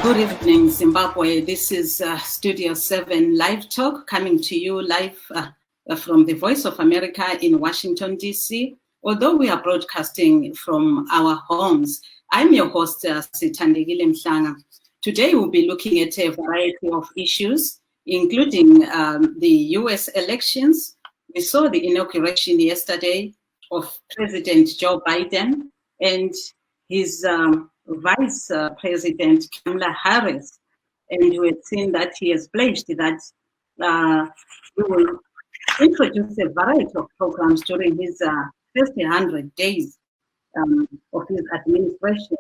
Good evening, Zimbabwe. This is Studio 7 Live Talk coming to you live from the Voice of America in Washington, D.C. Although we are broadcasting from our homes, I'm your host, Sithandegile Mhlanga. Today we'll be looking at a variety of issues, including the U.S. elections. We saw the inauguration yesterday of President Joe Biden and his Vice President Kamala Harris, and we have seen that he has pledged that he will introduce a variety of programs during his first 100 days of his administration.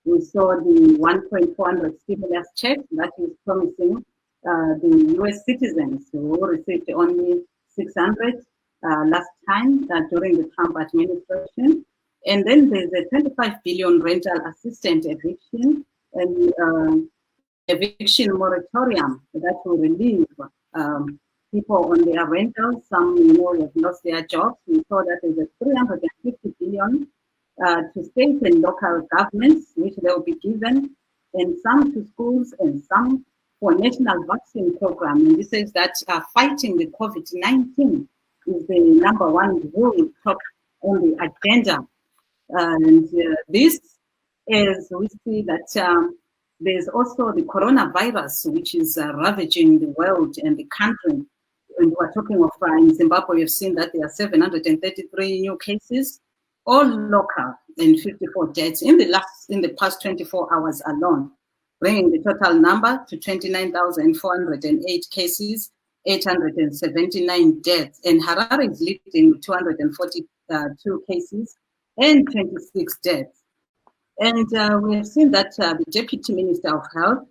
We saw the 1.400 stimulus check that he is promising the U.S. citizens who received only 600 last time during the Trump administration. And then there's a 25 billion rental assistance eviction and eviction moratorium that will relieve people on their rentals. Some, have lost their jobs. We saw that there's a 350 billion to state and local governments, which they will be given, and some to schools and some for national vaccine program. And this says that fighting the COVID-19 is the number one rule top on the agenda. And this is, we see that there's also the coronavirus, which is ravaging the world and the country. And we're talking of in Zimbabwe, we've seen that there are 733 new cases, all local, and 54 deaths in the past 24 hours alone, bringing the total number to 29,408 cases, 879 deaths. And Harare is leading with 242 cases and 26 deaths. And we have seen that the Deputy Minister of Health,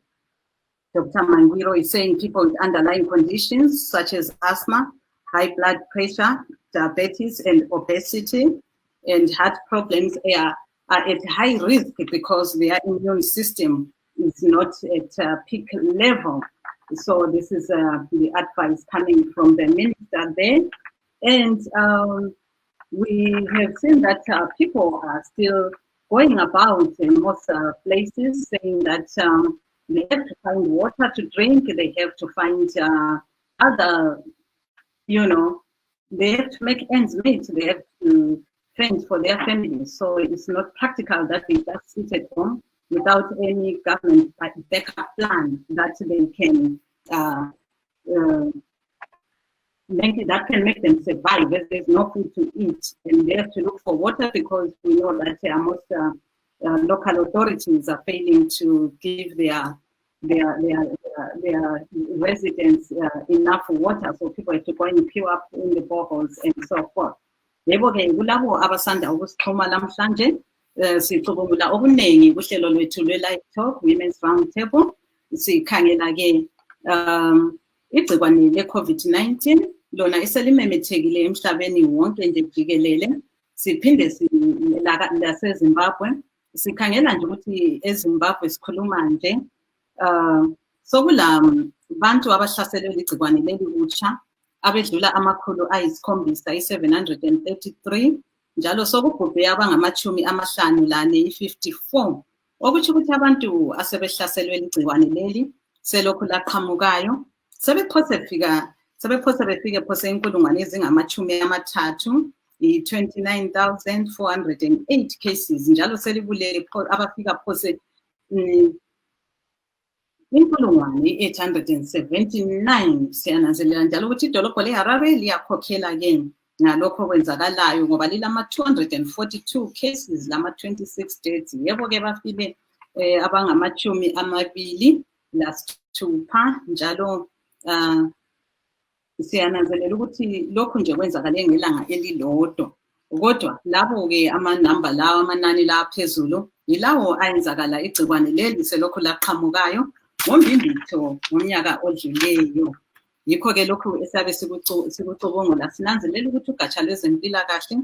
Dr. Mangwiro, is saying people with underlying conditions such as asthma, high blood pressure, diabetes, and obesity, and heart problems are at high risk because their immune system is not at peak level. So this is the advice coming from the minister there. And we have seen that people are still going about in most places saying that they have to find water to drink, they have to find other, they have to make ends meet, they have to fend for their families. So it's not practical that they just sit at home without any government backup plan that they can that can make them survive if there's no food to eat, and they have to look for water because we know that most local authorities are failing to give their residents enough water, so people have to go and queue up in the boreholes and so forth. Yebo-ke kulabo abasanda ukusixhuma namhlanje sicubungula okuningi kuhlelo lwethu lwe-LiveTalk Women's RoundTable. Sikhangela-ke igcikwane le-COVID-19 lona eselimemethekile emhlabeni wonke nje jikelele. Siphinde laseZimbabwe sikhangela nje ukuthi eZimbabwe sikhuluma nje sokula bantu abahlaselwe ligcikwane leli kutsha abedlula amakhulu ayisikhombisa 733, njalo sokubhubhe abangamachumi amahlanu lane 54, okuthi ukuthi abantu asebehlaselwe ligcikwane leli selokhu laqhamukayo sebephose befike phose inkulungwane ezingamachumi amathathu, 29,408 cases, njalo selibulele abafika phose inkulungwane 879. Siyananzelela njalo ukuthi idolobho leHarare liyakhokhela ke ngalokho kwenzakalayo ngoba lilama 242 cases lama 26 deaths. Yebo ke bafile abangamachumi amabili lasithupha, njalo siyananzelela ukuthi lokhu nje kwenzakale ngelanga elilodwa, kodwa labo ke amanamba lawo amanani la phezulu yilawo ayenzakala igcikwane leli selokhu laqhamukayo ngoMbimbithi ngomnyaka odluleyo. Yikho ke lokhu esabe sikucubungula sinanzelela ukuthi ugatsha lwezempilakahle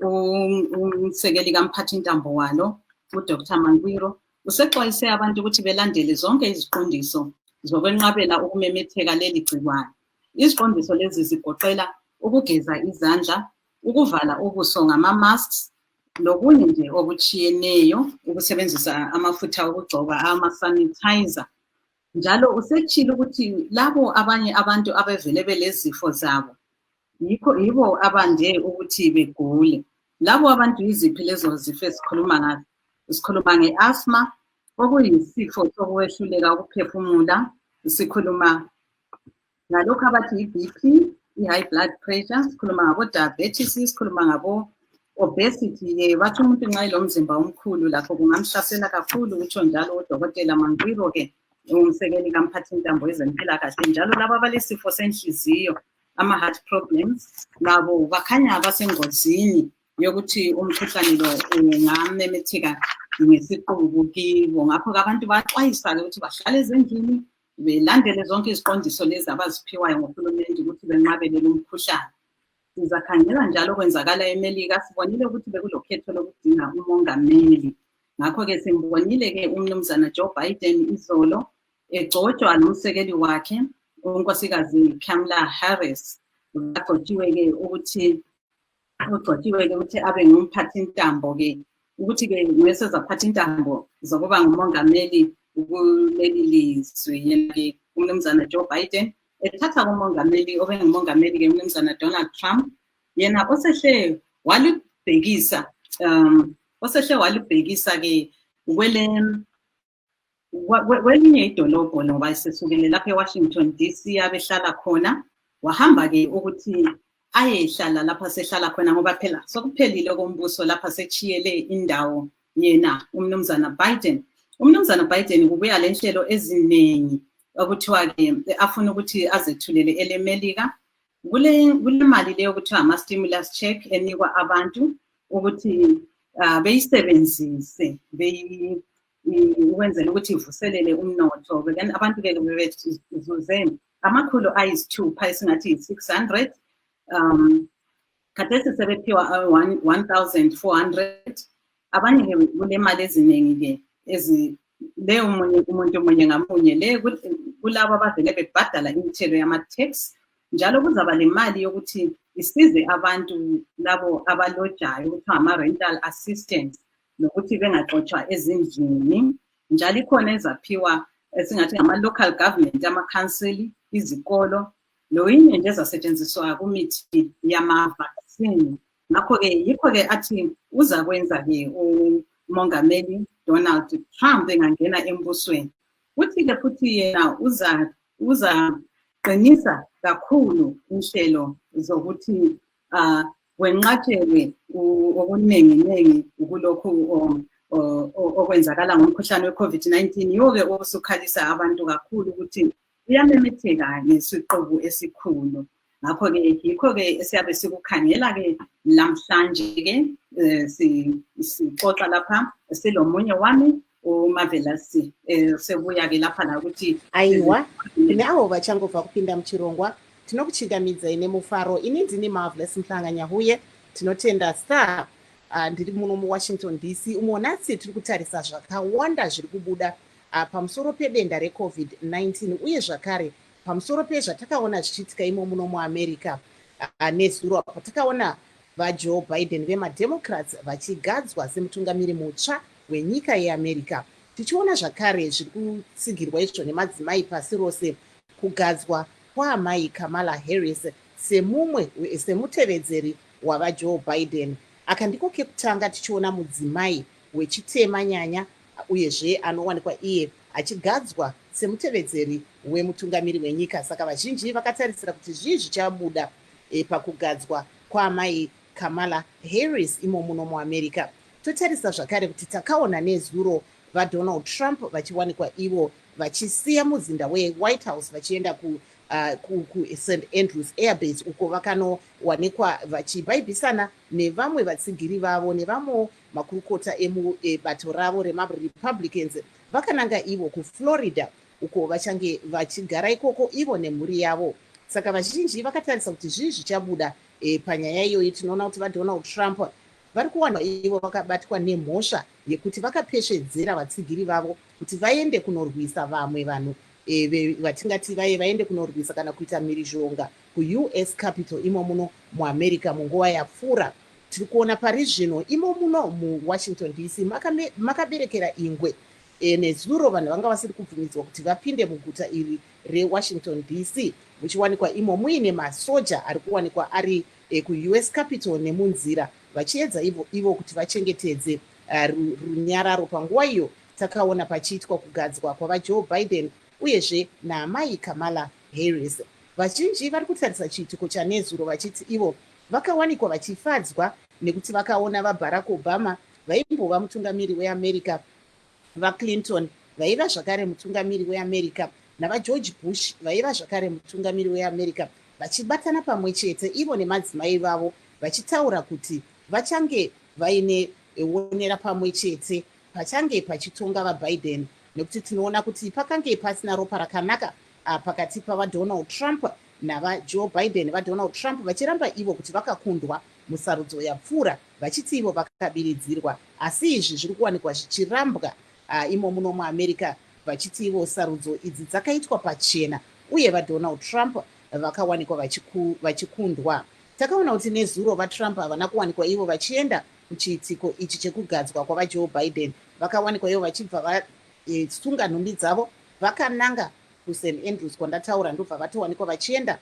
umsekeli kamphathintambo walo uDr. Mangwiro usexwayise abantu ukuthi belandele zonke iziqondiso zokwenqabela ukumemetheka leli gcikwane. Iziqondiso lezi zigoqela ukugeza izandla, ukuvala ubuso ngama-masks, nokunye nje okuchiyeneyo ukusebenzisa amafutha okugcoba ama-sanitizer. Njalo usetshile ukuthi labo abanye abantu abevele belezifo zabo yibo abande ukuthi begule. Labo abantu yiziphi lezo zifo esikhuluma ngazo? Sikhuluma nge-asthma, okuyisifo sokwehluleka ukuphefumula. Sikhuluma ngalokho abathi i-BP, i-high blood pressure. Sikhuluma ngabo-diabetes, sikhuluma ngabo-obesity. Bathi umuntu nxa elomzimba omkhulu lapho kungamhlasela kakhulu, utsho njalo udokotela Mangwiro-ke umsekeli kamphathintambo wezempilakahle. Njalo laba abalesifo senhliziyo, ama-heart problems, labo bakhanya basengozini yokuthi umkhuhlane lo ungamemetheka ngesiqubu kibo. Ngakho-ke abantu baxwayisa-ke ukuthi bahlale ezindlini, belandele zonke iziqondiso lezi abaziphiwayo nguhulumende ukuthi benqabele lo mkhuhlane. Sizakhangela njalo kwenzakala eMelika, sibonile ukuthi bekulokhetho lokudinga umongameli. Ngakho-ke simbonile-ke umnumzana Joe Biden izolo egcotshwa nomsekeli wakhe unkosikazi Kamala Harris. Ugcotshiwe-ke ukuthi abe ngumphathintambo-ke, ukuthi-ke nguyesezaphathintambo zokuba ngumongameli kuleli lizwe. Yena-ke umnumzana Joe Biden ethatha kumongameli obengumongameli-ke umnumzana Donald Trump, yena osehle walibhekisa-ke kwelinye idolobho ngoba sesukele lapha eWashington DC abehlala khona, wahamba-ke ukuthi ayehlala lapha sehlala khona ngoba phela sokuphelile kombuso lapha sechiyele indawo yena umnumzana Biden. Umnumzana Biden kubuya lenhlelo eziningi okuthiwa-ke afuna ukuthi azethulele elemelika. Kule mali leyo kuthiwa ama-stimulus check enikwa abantu ukuthi beyisebenzise ukwenzela ukuthi ivuselele umnotho. Abantu-ke bebezuze amakhulu ayisithupha esingathi yi-600. Khathesi sebephiwa 1,400. Abanye-ke kule mali eziningi-ke leyo umuntu munye ngamunye le kulabo abavele bebhadala imithelo yama-tax. Njalo kuzaba le mali yokuthi isize abantu labo abalojayo ukuthi ama-rental assistance nokuthi bengaxotshwa ezindlini. Njalo ikhona ezaphiwa esingathi ngama-local government, ama-council, izikolo, loyinye nje ezasetshenziswa kumithi yama-vaccine. Ngakho-ke yikho-ke athi uza kwenza-ke umongameli Donald Trump engangena embusweni. Uthi-ke futhi yena uza qinisa kakhulu inhlelo zokuthi wenqatshelwe okuningi kulokhu okwenzakala ngomkhuhlane we-COVID-19. Yiwo-ke osukhalisa abantu kakhulu ukuthi uyamemetheka ngesiqubu esikhulu. Ngakho-ke yikho-ke esiyabe sikukhangela-ke namhlanje-ke sixoxa lapha silomunye wami uMavelasi sebuya-ke lapha la ukuthi aiwa nawo vachangobva kupinda muchirongwa tinokuchingamidzai nemufaro. Ini ndini Marvelous Mhlanganyahuye, tinotenda star ndiri muno muWashington DC. Umonatsi tiri kutarisa zvakawanda zviri kubuda pamusoro pedenda reCovid-19 uye zvakare pamusoro pezvatakaona zvichiitika imo muno muAmerica nezuro patakaona vaJoe Biden vemademocrats vachigadzwa semutungamiri mutsva wenyika yeAmerica. Tichiona zvakare zviri kutsigirwa izvo nemadzimai pasi rose, kugadzwa kwaamai Kamala Harris semutevedzeri wavaJoe Biden. Aka ndiko kekutanga tichiona mudzimai wechitema nyanya uyezve anowanikwa iye achigadzwa semutevedzeri wemutungamiri wenyika. Saka vazhinji vakatarisira kuti zvii zvichabuda pakugadzwa kwaamai Kamala Harris imo muno muAmerica. Totarisa zvakare kuti takaona nezuro vaDonald Trump vachiwanikwa ivo vachisiya muzinda weWhite House vachienda kuSt Andrews Airbase uko vakanowanikwa vachibhaibhisana nevamwe vatsigiri vavo nevamwe makurukota emubato ravo remaRepublicans. Vakananga ivo kuFlorida uko vachange vachigara ikoko ivo nemhuri yavo. Saka vazhinji vakatarisa kuti zvii zvichabuda panyaya iyoyi. Tinoona kuti vaDonald Trump vari kuwana ivo vakabatwa nemhosva yekuti vakapeshedzera vatsigiri vavo kuti vaende kunorwisa vamwe vanhu vatingati vaende kunorwisa kana kuita mhirizhonga kuUS Capitol imo muno muAmerica munguva yapfuura. tiri kuona pari zvino imo muno muwashington DC makaberekera ingwe nezuro vanhu vanga vasiri kubvumidzwa kuti vapinde muguta iri rewashington DC, muchiwanikwa imo muine masoja ari kuwanikwa ari kuUS Capitol nemunzira vachiedza ivo kuti vachengetedze runyararo. Panguva iyo takaona pachiitwa kugadzwa kwavaJoe Biden uyezve naamai Kamala Harris. Vazhinji vari kutarisa chiitiko chanezuro vachiti ivo vakawanikwa vachifadzwa nekuti vakaona vaBarack Obama vaimbova mutungamiri weAmerica, vaClinton vaiva zvakare mutungamiri weAmerica, navaGeorge Bush vaiva zvakare mutungamiri weAmerica, vachibatana pamwe chete ivo nemadzimai vavo vachitaura kuti vachange vaine onera pamwe chete pachange pachitonga vaBiden, nekuti tinoona kuti pakange pasina ropa rakanaka pakati pavaDonald Trump navaJoe Biden. VaDonald Trump vachiramba ivo kuti vakakundwa musarudzo yapfuura vachiti ivo vakabiridzirwa, asi izvi zviri kuwanikwa zvichirambwa imo muno muAmerica vachiti ivo sarudzo idzi dzakaitwa pachena uye vaDonald Trump vakawanikwa vachikundwa. Takaona kuti nezuro vaTrump havana kuwanikwa ivo vachienda kuchiitiko ichi chekugadzwa kwavaJoe Biden, vakawanikwa ivo vachibva vasunga nhumbi dzavo vakananga kuSt Andrews kwandataura, ndobva vatowanikwa vachienda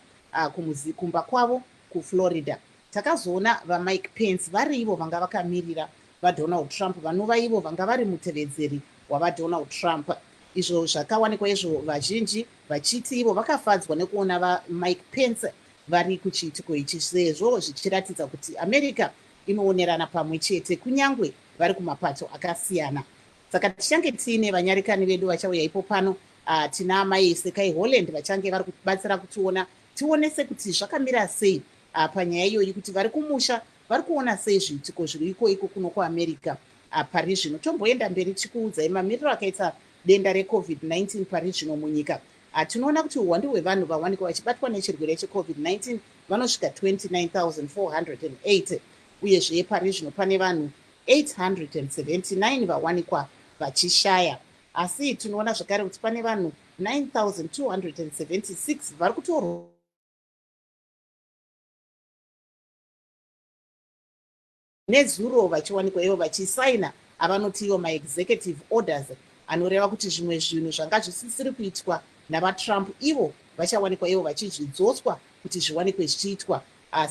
kumba kwavo kuFlorida. Takazoona vaMike Pence vari ivo vanga vakamirira vaDonald Trump, vanova ivo vanga vari mutevedzeri wavaDonald Trump. Izvo zvakawanikwa izvo vazhinji vachiti ivo vakafadzwa nekuona vaMike Pence vari kuchiitiko ichi, sezvo zvichiratidza kuti America inoonerana pamwe chete kunyangwe vari kumapato akasiyana. Saka tichange tiine vanyarikani vedu vachauya ipo pano, tina amai Sekai Holland vachange vari kubatsira kutiona tionese kuti zvakamira sei panyaya iyoyi, kuti vari kumusha vari kuona sei zviitiko zviri iko kuno kuAmerica pari zvino. Tomboenda mberi tichikuudzai mamiriro akaita denda reCovid-19 pari zvino munyika. Tinoona kuti uwandu hwevanhu vawanikwa vachibatwa nechirwere cheCovid-19 vanosvika 29,408 uyezve pari zvino pane vanhu 879 vawanikwa vachishaya, asi tinoona zvakare kuti pane vanhu 9,276 vari kutorwa nezuro vachiwanikwa ivo vachisaina avanoti ivo maexecutive orders, anoreva kuti zvimwe zvinhu zvanga zvisisiri kuitwa navaTrump ivo vachawanikwa ivo vachizvidzoswa kuti zviwanikwe zvichiitwa,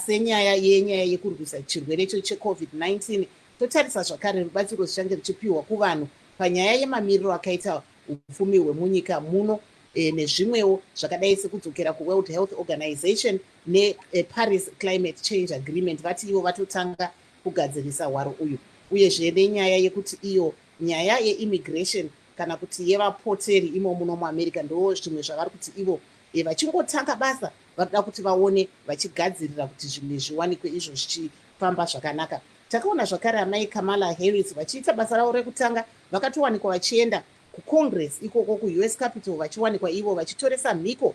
senyaya yekurwisa chirwere icho cheCovid-19. Totarisa zvakare rubatsiro zvichange ruchipiwa kuvanhu panyaya yemamiriro akaita upfumi hwemunyika muno nezvimwewo zvakadai sekudzokera kuWorld Health Organization neParis Climate Change Agreement. Vati ivo vatotanga kugadzirisa hwaro uyu, uyezve nenyaya yekuti iyo nyaya yeimmigration kana kuti yevapoteri imo muno muAmerica ndo zvimwe zvavari kuti ivo vachingotanga basa varikuda kuti vaone vachigadzirira kuti zvinhu zviwanikwe izvo zvichifamba zvakanaka. Takaona zvakare amai Kamala Harris vachiita basa ravo rekutanga vakatowanikwa vachienda kuCongress ikoko kuUS Capitol vachiwanikwa ivo vachitoresa mhiko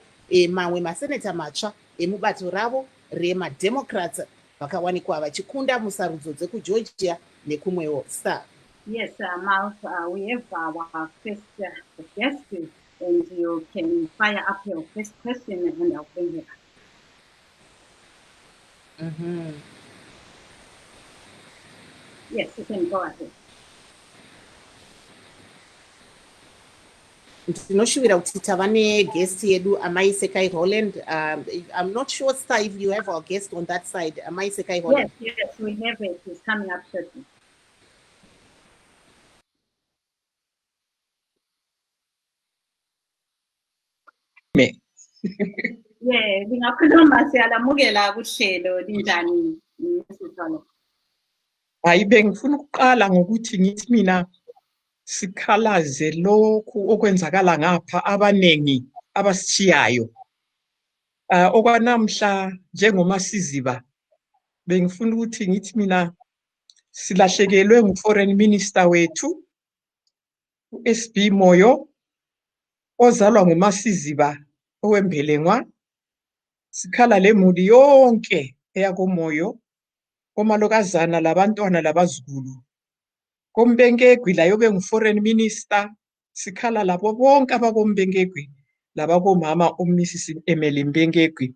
mamwe maseneta matsva emubato ravo remademocrats vakawanikwa vachikunda musarudzo dzekuGeorgia nekumwewo. Star. Yes, Mal, we have our first guest, and you can fire up your first question and I'll bring it up. Yes, you can go ahead. Tinoshuvira kuti tava neguest yedu amai Sekai Holland. I'm not sure, Star, if you have our guest on that side. Amai Sekai Holland. Yes, we have it. It's coming up shortly. Yeah, ngingakhuluma siyalamukela kuhlelo linjani Sithole. Hayi bengifuna ukuqala ngokuthi ngithi mina sikhalaze lokhu okwenzakala ngapha abanengi abasithiyayo. Okwanamhla njengomasiziba bengifuna ukuthi ngithi mina silahlekelwe nguForeign Minister wethu uSB Moyo ozalwa ngomasiziba owembelengwa. Sikhala lemuli yonke eyakomoyo, omalokazana labantwana labazukulu. Kombenkegwi la yobe nguForeign Minister, sikhala labo bonke abakombenkegwi labakomama uMrs Emily Mbenkegwi.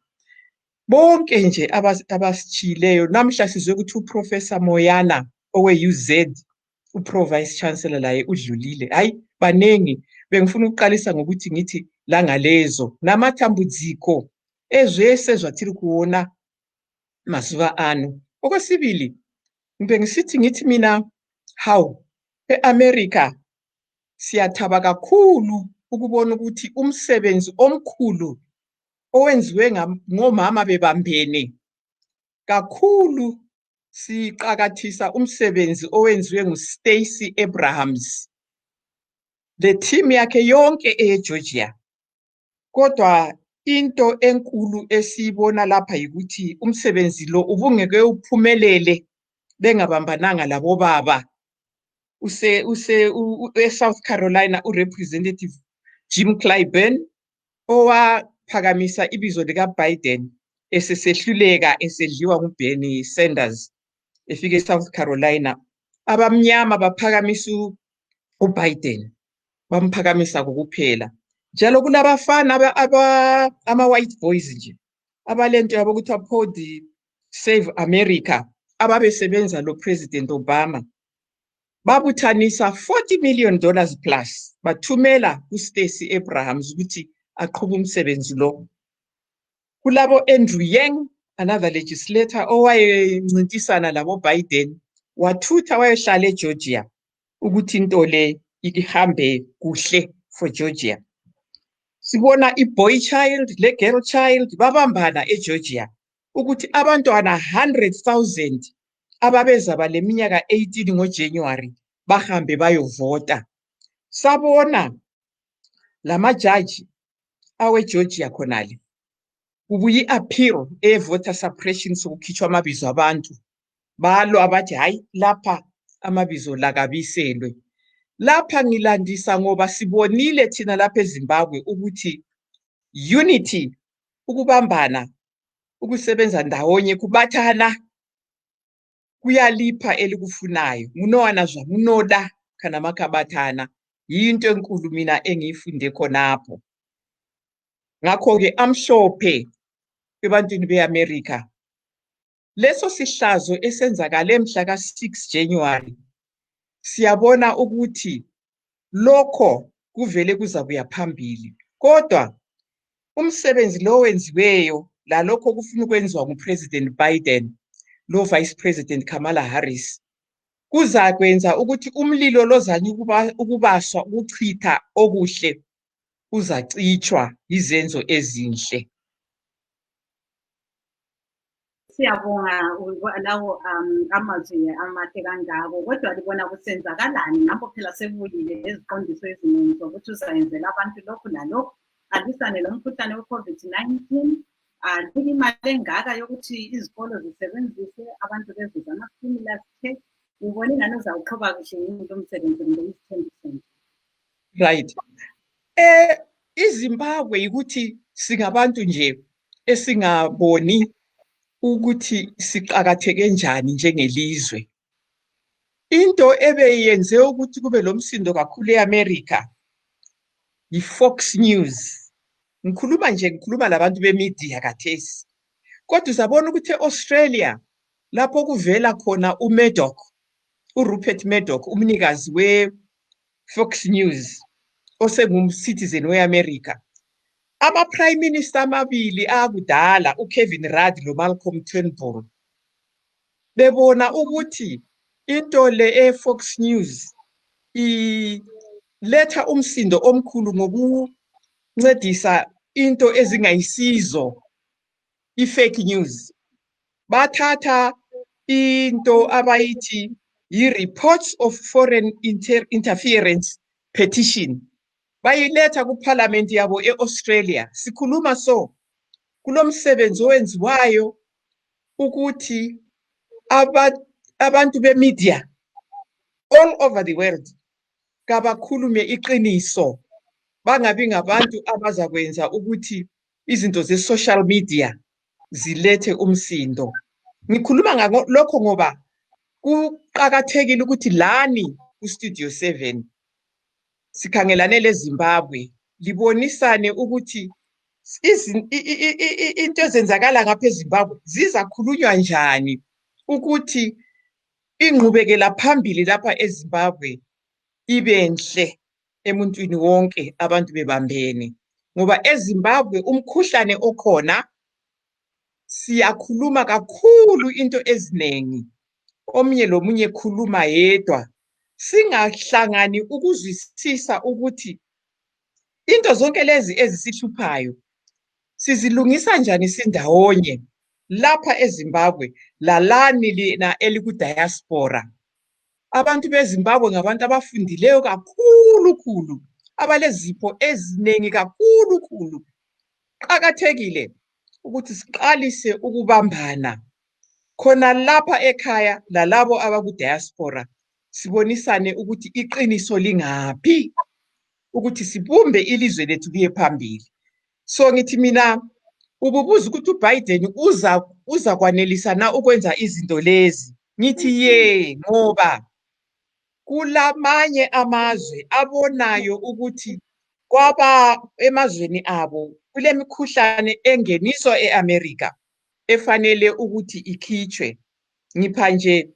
bonke nje abasichileyo namhla sizwe ukuthi uProfessor Moyana owe-UZ uPro-Vice Chancellor laye udlulile. Hayi banengi, bengifuna ukuqalisa ngokuthi ngithi la ngalezo namatambudziko ezwesezwa tiri kuona mazuva ano. Okwesibili ngibengisithi ngithi mina hawu e-America siyathaba kakhulu ukubona ukuthi umsebenzi omkhulu owenziwe ngomama bebambene kakhulu siqakathisa umsebenzi owenziwe nguStacey Abrahams le team yakhe yonke eGeorgia. Kodwa into enkulu esiyibona lapha yikuthi umsebenzi lo ubungeke uphumelele bengabambananga labo baba. South Carolina uRepresentative Jim Clyburn owaphakamisa ibizo lika Biden esesehluleka esedliwa nguBernie Sanders efike eSouth Carolina. Abamnyama baphakamisa uBiden, bamphakamisa kokuphela. Njalo kulabafana ama-white boys nje abalento yabo ukuthi uphold Save America ababesebenza lo President Obama. Babuthanisa $40 million plus bathumela kuStacey Abrahams ukuthi aqhube umsebenzi lo. Kulabo Andrew Yang, another legislator owayencintisana labo Biden, wathutha wayehlala eGeorgia ukuthi into le ihambe kuhle for Georgia. Sibona iboy child le girl child babambana eGeorgia ukuthi abantwana 100,000 ababeza baleminyaka 18 ngoJanuary bahambe bayovota. Sabona lamajaji aweGeorgia khonale kubuye appeal voter suppression sokukhitshwa amabizo abantu balo abathi hayi lapha amabizo lakabiselwe. Lapha ngilandisa ngoba sibonile thina lapha eZimbabwe ukuthi unity, ukubambana, ukusebenza ndawonye, kubathana kuyalipha elikufunayo. Munowana zwa munoda kana makabathana. Yinto enkulu mina engiyifunde khonapho. Ngakho ke amhlophe ebantwini beAmerica. Leso sihlazo esenzakale mhla ka6 January siyabona ukuthi lokho kuvele kuzakuya phambili. Kodwa umsebenzi lo wenziweyo lalokho kufuna ukwenziwa nguPresident Biden lo Vice President Kamala Harris kuzakwenza ukuthi umlilo lozanye ukubaswa ukuchitha okuhle uzacitshwa izenzo ezinhle. Siyabonga lawo amazwi amahle kangako, kodwa libona kusenzakalani ngapho phela sekuyile eziqondiso eziningi zokuthi uzayenzela abantu lokhu nalokhu alwisane lo mkhuhlane we-COVID-19, alike imali engaka yokuthi izikolo zisebenzise abantu bezuza ama-stimulus check. Ubona ingane uzawuqhuba kuhle yini lo msebenzi ngo-2020? Right. iZimbabwe yikuthi singabantu nje esingaboni ukuthi siqakatheke njani njengelizwe. Into ebeyenze ukuthi kube lomsindo kakhulu eAmerica yiFox News. Ngikhuluma labantu bemedia kathesi. Kodwa uzabona ukuthi eAustralia lapho kuvela khona uRupert Murdoch, umnikazi weFox News, osengumcitizen weAmerica. Ama-Prime Minister amabili akudala, uKevin Rudd noMalcolm Turnbull, bebona ukuthi into le eFox News iletha umsindo omkhulu ngokuncedisa into ezingayisizo, i-fake news. Bathatha into abayithi yi-Reports of Foreign Interference Petition, bayiletha kuParliament yabo eAustralia. Sikhuluma kulomsebenzi owenziwayo ukuthi abantu bemedia all over the world kabakhulume iqiniso, bangabi ngabantu abazakwenza ukuthi izinto ze-social media zilethe umsindo. Ngikhuluma lokho ngoba kuqakathekile ukuthi lani kuStudio 7 sikhangelane leZimbabwe libonisane ukuthi into ezenzakala ngapha eZimbabwe zizakhulunywa njani ukuthi ingqubekela phambili lapha eZimbabwe ibenhle emuntwini wonke abantu bebambene, ngoba eZimbabwe umkhuhlane okhona siyakhuluma kakhulu into ezinengi, omunye lomunye khuluma yedwa, singahlangani ukuzwisisa ukuthi into zonke lezi ezisihluphayo sizilungisa njani sindawonye lapha eZimbabwe lalani lina elikudiaspora. Abantu beZimbabwe ngabantu abafundileyo kakhulu, abalezipho ezinengi kakhulu. Kuqakathekile ukuthi siqalise ukubambana khona lapha ekhaya lalabo abakudiaspora, sibonisane ukuthi iqiniso lingaphi, ukuthi sibumbe ilizwe lethu liye phambili. So ngithi mina ububuza ukuthi uBiden uza kwanelisa na ukwenza izinto lezi. Ngithi ye, ngoba kulamanye amazwe abonayo ukuthi kwaba emazweni abo kule mikhuhlane engeniswa eAmerica efanele ukuthi ikhitshwe. Ngipha nje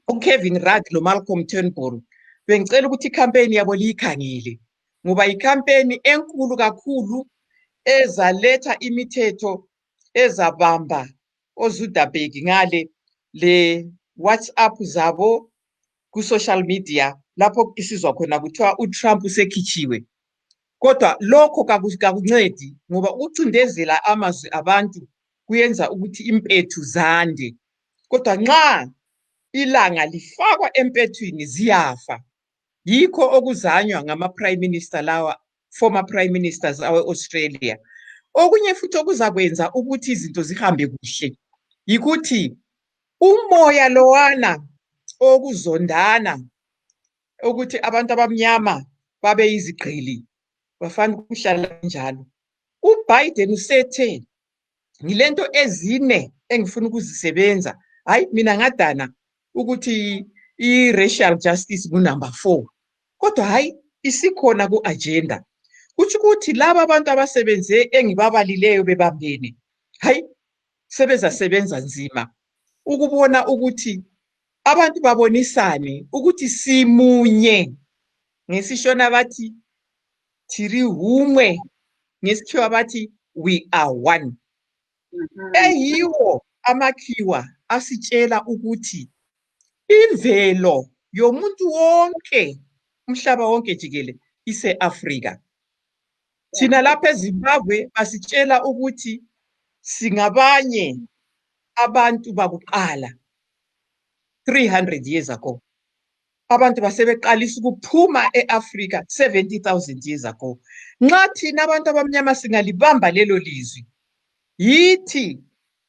uKevin Rudd loMalcolm Turnbull bengicela ukuthi ikhampeni yabo liyikhangile, ngoba ikhampeni enkulu kakhulu ezaletha imithetho ezabamba oZuderberg ngale le WhatsApp zabo ku social media lapho isizwa khona kuthiwa uTrump usekhitshiwe. Kodwa lokho kakuncedi, ngoba ukucindezela amazwi abantu kuyenza ukuthi impethu zande. Kodwa nxa ilanga lifakwa empethwini ziyafa. Yikho okuzanywa ngama-prime minister lawa, former prime ministers awe-Australia. Okunye futhi okuzakwenza ukuthi izinto zihambe kuhle yikuthi umoya lowana okuzondana ukuthi abantu abamnyama babe yizigqili bafana ukuhlala njalo. uBiden usethe ngilento ezine engifuna ukuzisebenza. Hayi mina ngadana ukuthi i-racial justice ku-number 4, kodwa hayi isikhona ku-agenda. Kutsho ukuthi laba abantu abasebenze engibabalileyo bebambene, hayi sebezasebenza nzima ukubona ukuthi abantu babonisane ukuthi simunye. Ngesishona bathi thiri humwe, ngesikhiwa bathi we are one. Eyiwo amakhiwa asitshela ukuthi imvelo yomuntu wonke umhlaba wonke jikelele ise-Afrika. Thina lapha eZimbabwe basitshela ukuthi singabanye abantu bakuqala 300 years ago. Abantu basebeqalisa ukuphuma eAfrika 70,000 years ago. Nxa thina abantu abamnyama singalibamba lelo lizwi, yithi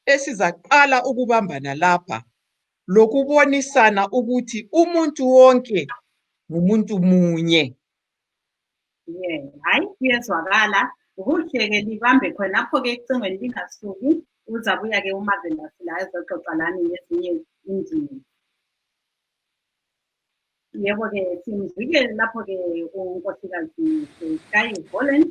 esizaqala ukubambana lapha lokubonisana ukuthi umuntu wonke ngumuntu munye. Hayi kuyezwakala, kuhle-ke libambe khonapho-ke ecingweni lingasuki, uzabuya-ke uMarvelous la ezoxoxa lani ngezinye indima. Yebo-ke simzwile lapho-ke unkosikazi Sky Holland,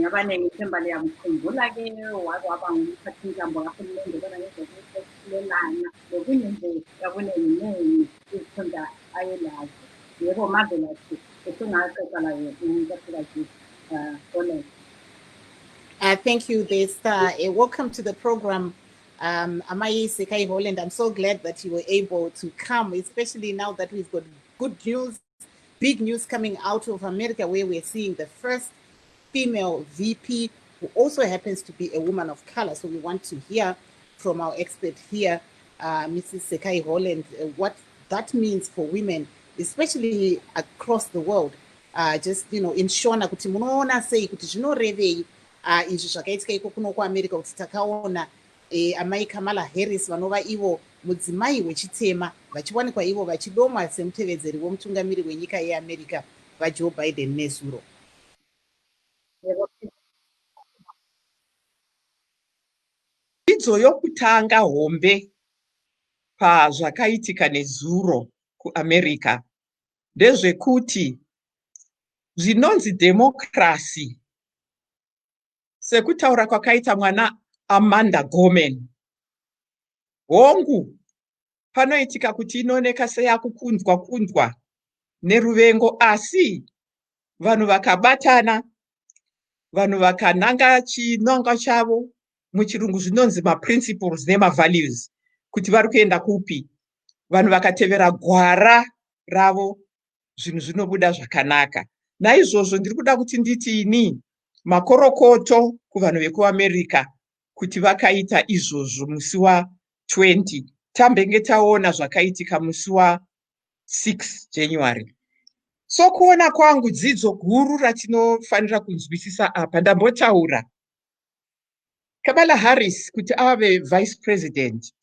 abaningi ithemba liyamkhumbula-ke wake waba ngumphathintambo kahulumende kona ngezokuhlelana lokunye nje yakuneningi izifunda ayelazo. Yebo Marvelous, usungaxoxa layo unkosikazi Holland. Thank you, Desta. Welcome to the program, Amayi Sekai Holland. I'm so glad that you were able to come, especially now that we've got good news, big news coming out of America, where we're seeing the first female VP who also happens to be a woman of color. So we want to hear from our expert here, Mrs. Sekai Holland, what that means for women, especially across the world. Just, you know, in Shona, kuti munoona sei kuti zvinorevei izvi zvakaitika iko kuno kuAmerica, kuti takaona amai Kamala Harris vanova ivo mudzimai wechitema vachiwanikwa ivo vachidomwa semutevedzeri womutungamiri wenyika yeAmerica vaJoe Biden nezuro. Idzo yokutanga hombe pazvakaitika nezuro kuAmerica ndezvekuti zvinonzi democracy sekutaura kwakaita mwana Amanda Gorman. Hongu panoitika kuti inooneka seyakukundwa neruvengo, asi vanhu vakabatana, vanhu vakananga chinongo chavo, muchirungu zvinonzi maprinciples nemavalues, kuti vari kuenda kupi, vanhu vakatevera gwara ravo, zvinhu zvinobuda zvakanaka. Naizvozvo ndiri kuda kuti nditini makorokoto kuvanhu vekuAmerica kuti vakaita izvozvo musi wa20 tambenge taona zvakaitika musi wa6 January. So kuona kwangu dzidzo guru ratinofanira kunzwisisa apa, ndambotaura Kamala Harris kuti ave vice president,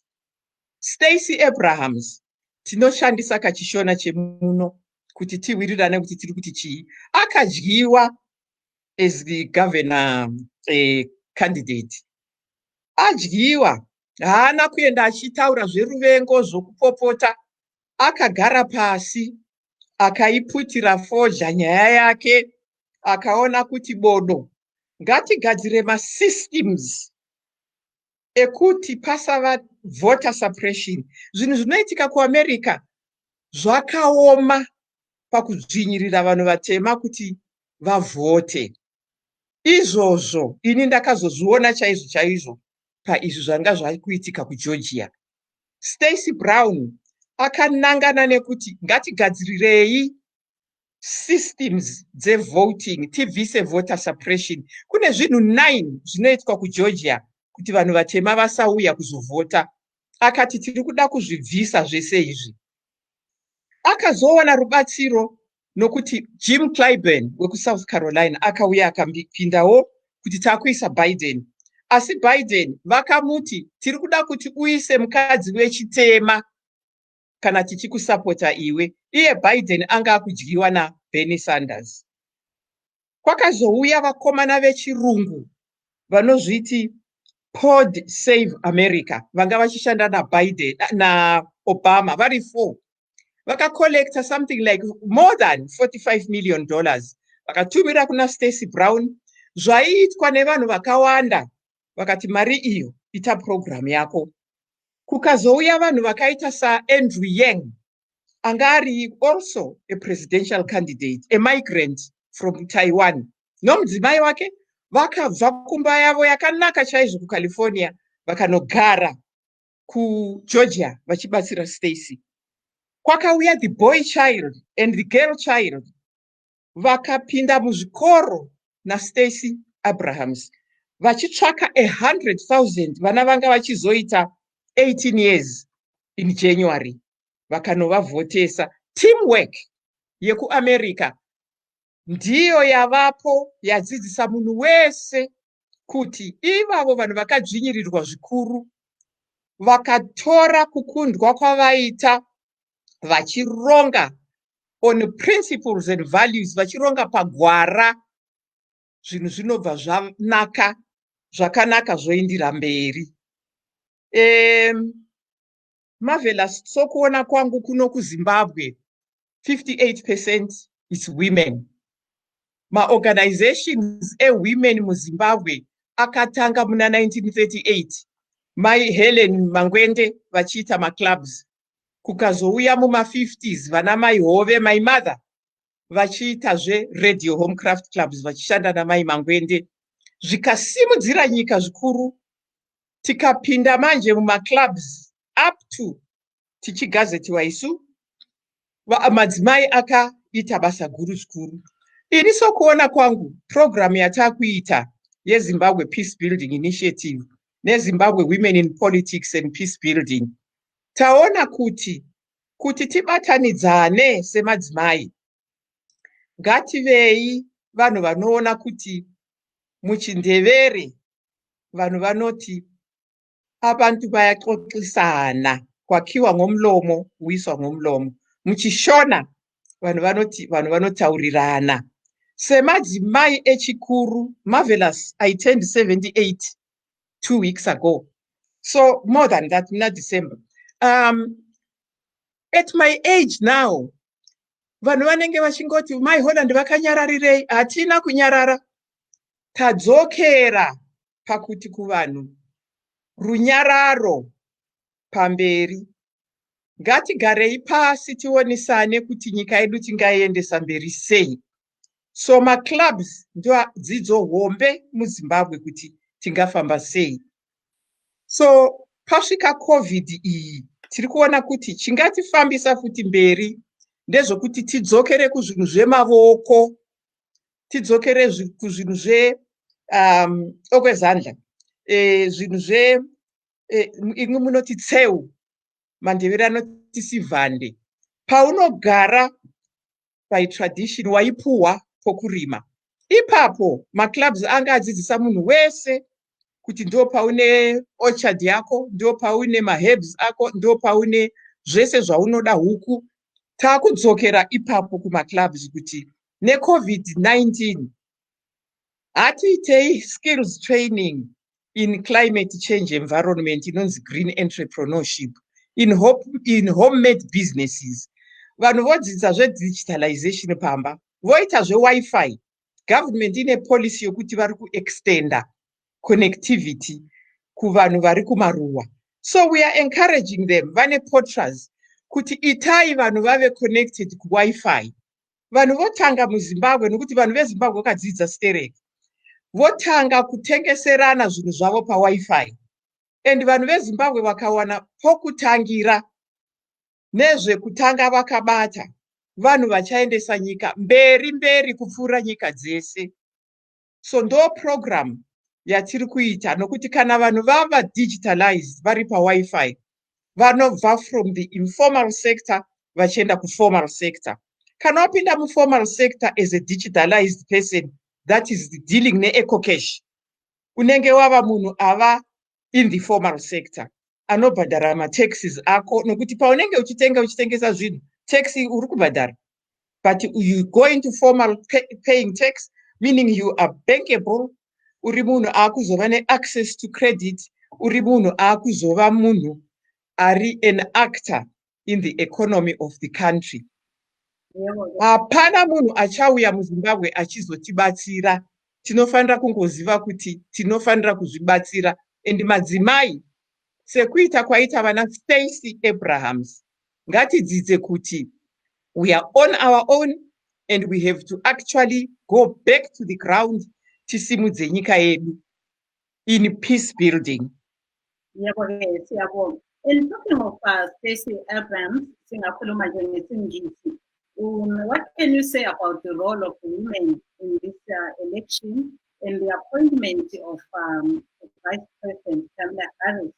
Stacey Abrams tinoshandisa kachishona chemuno kuti tiwirirane kuti tiri kuti chii, akadyiwa as the governor candidate, adyiwa, haana kuenda achitaura zveruvengo zvokupopota, akagara pasi akaiputira foja nyaya yake, akaona kuti bodo ngatigadzire masystems ekuti pasava voter suppression. Zvinhu zvinoitika kuAmerica zvakaoma pakudzvinyirira vanhu vatema kuti vavhote. Izvozvo ini ndakazozviona chaizvo chaizvo paizvi zvanga zvakuitika kuGeorgia. Stacey Brown akanangana nekuti ngatigadzirirei systems dzevoting tibvise voter suppression. Kune zvinhu 9 zvinoitwa kuGeorgia kuti vanhu vatema vasauya kuzovhota. Akati tiri kuda kuzvibvisa zvese izvi. Akazowana rubatsiro nokuti Jim Clyburn wekuSouth Carolina akauya akapindawo kuti takuisa Biden. Asi Biden vakamuti tiri kuda kuti uise mukadzi wechitema kana tichikusapota iwe. Iye Biden anga akudyiwa naBernie Sanders. Kwakazouya vakomana vechirungu vanozviti Pod Save America, vanga vachishanda naBiden naObama, vari 4. Vakacollecta something like more than $45 million. Vakatumira kuna Stacey Brown, zvaiitwa nevanhu vakawanda, vakati mari iyo ita program yako. Kukazouya vanhu vakaita saAndrew Yang, anga ari also a presidential candidate, a migrant from Taiwan. Nomudzimai wake vakabva kumba yavo yakanaka chaizvo kuCalifornia vakanogara kuGeorgia vachibatsira Stacey. Kwakauya the boy child and the girl child vakapinda muzvikoro naStacey Abrams vachitsvaka 100,000 vana vanga vachizoita 18 years in January vakanovavhotesa. Teamwork yekuAmerica ndiyo yavapo yadzidzisa munhu wese kuti ivavo vanhu vakadzvinyirirwa zvikuru vakatora kukundwa kwavaita vachironga on principles and values, vachironga pagwara, zvinhu zvinobva zvanaka, zvakanaka zvoindira mberi. Marvelous. So kuona kwangu kuno kuZimbabwe 58% is women. Maorganizations women muZimbabwe akatanga muna 1938. Mai Helen Mangwende vachiita maclubs. Kukazouya muma50s vana mai Hove, my mother vachiitazve radio homecraft clubs vachishanda namai Mangwende. Zvikasimudzira nyika zvikuru. Tikapinda manje mumaclubs up to tichigazetiwa isu, madzimai akaita basa guru zvikuru. Ini sokuona kwangu program yatakuita yeZimbabwe Peace Building Initiative neZimbabwe Women in Politics and Peace Building, taona kuti tibatanidzane semadzimai, ngativei vanhu vanoona kuti muchindevere vanhu vanoti abantu bayaxoxisana, kwakiwa ngomlomo uiswa ngomlomo. Muchishona vanhu vanotaurirana. Semadzimai echikuru, Marvelous, I turned 78 2 weeks ago. So more than that, in December. At my age now, vanhu vanenge vachingoti mai Holland vakanyararirei, hatina kunyarara. tadzokera pakuti kuvanhu runyararo pamberi. Ngatigarei pasi tionesane kuti nyika yedu tingaiendesa mberi sei. So maclubs ndio dzidzo hombe muZimbabwe kuti tingafamba sei. So pasvika COVID iyi tiri kuona kuti chingatifambisa futi mberi ndezvokuti tidzokere kuzvinhu zvemavoko, tidzokere kuzvinhu okwezandla, zvinhu imwe munoti tseu, mandevera anoti sivhande. Paunogara tradition waipuhwa pokurima. Ipapo maclubs anga adzidzisa munhu wese kuti ndo paune orchard yako, ndo paune maherbs ako, ndo paune zvese zvaunoda huku. Takudzokera ipapo kumaclubs kuti neCovid-19 hatiitei skills training in climate change environment inonzi green entrepreneurship in homemade businesses. Vanhu vodzidza zvedigitalization pamba, voita zvewifi. Government ine policy yokuti vari kuextenda connectivity kuvanhu vari kumaruwa. So we are encouraging them, vane portals, kuti itai vanhu vave connected kuwifi. Vanhu votanga muZimbabwe nokuti vanhu veZimbabwe vakadzidza stereki. Votanga kutengeserana zvinhu zvavo pawifi. And vanhu veZimbabwe vakawana pokutangira nezvekutanga vakabata, vanhu vachaendesa nyika mberi kupfuura nyika dzese. So ndo program yatiri kuita nokuti kana vanhu vava digitalized vari pawifi, vanobva from the informal sector vachienda kuformal sector. Kana wapinda muformal sector as a digitalized person, that is dealing neEcocash, unenge wava munhu ava in the formal sector, anobhadhara mataxes ako, nokuti paunenge uchitengesa zvinhu, taxi uri kubhadhara. But you go into formal paying tax, meaning you are bankable, uri munhu akuzova ne-access to credit, uri munhu akuzova munhu ari an actor in the economy of the country. Hapana munhu achauya muZimbabwe achizotibatsira. Tinofanira kungoziva kuti tinofanira kuzvibatsira. And madzimai, sekuita kwaita vana Stacey Abrahams, ngatidzidze kuti we are on our own and we have to actually go back to the ground tisimudze nyika yedu in peace building. And talking of Stacey Abrams, what can you say about the role of women in this election and the appointment of Vice President Kamala Harris?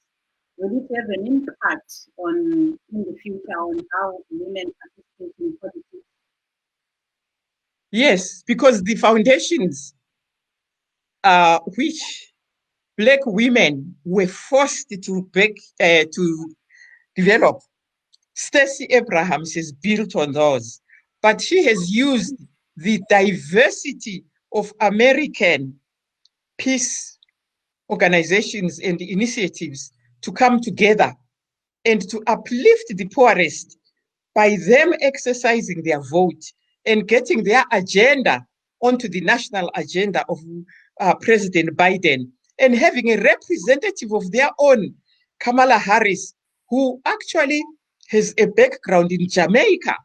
Will it have an impact in the future on how women participate in politics? Yes, because the foundations which Black women were forced to develop, Stacey Abrams has built on those, but she has used the diversity of American peace organizations and initiatives to come together and to uplift the poorest by them exercising their vote and getting their agenda onto the national agenda of President Biden, and having a representative of their own, Kamala Harris, who actually has a background in Jamaica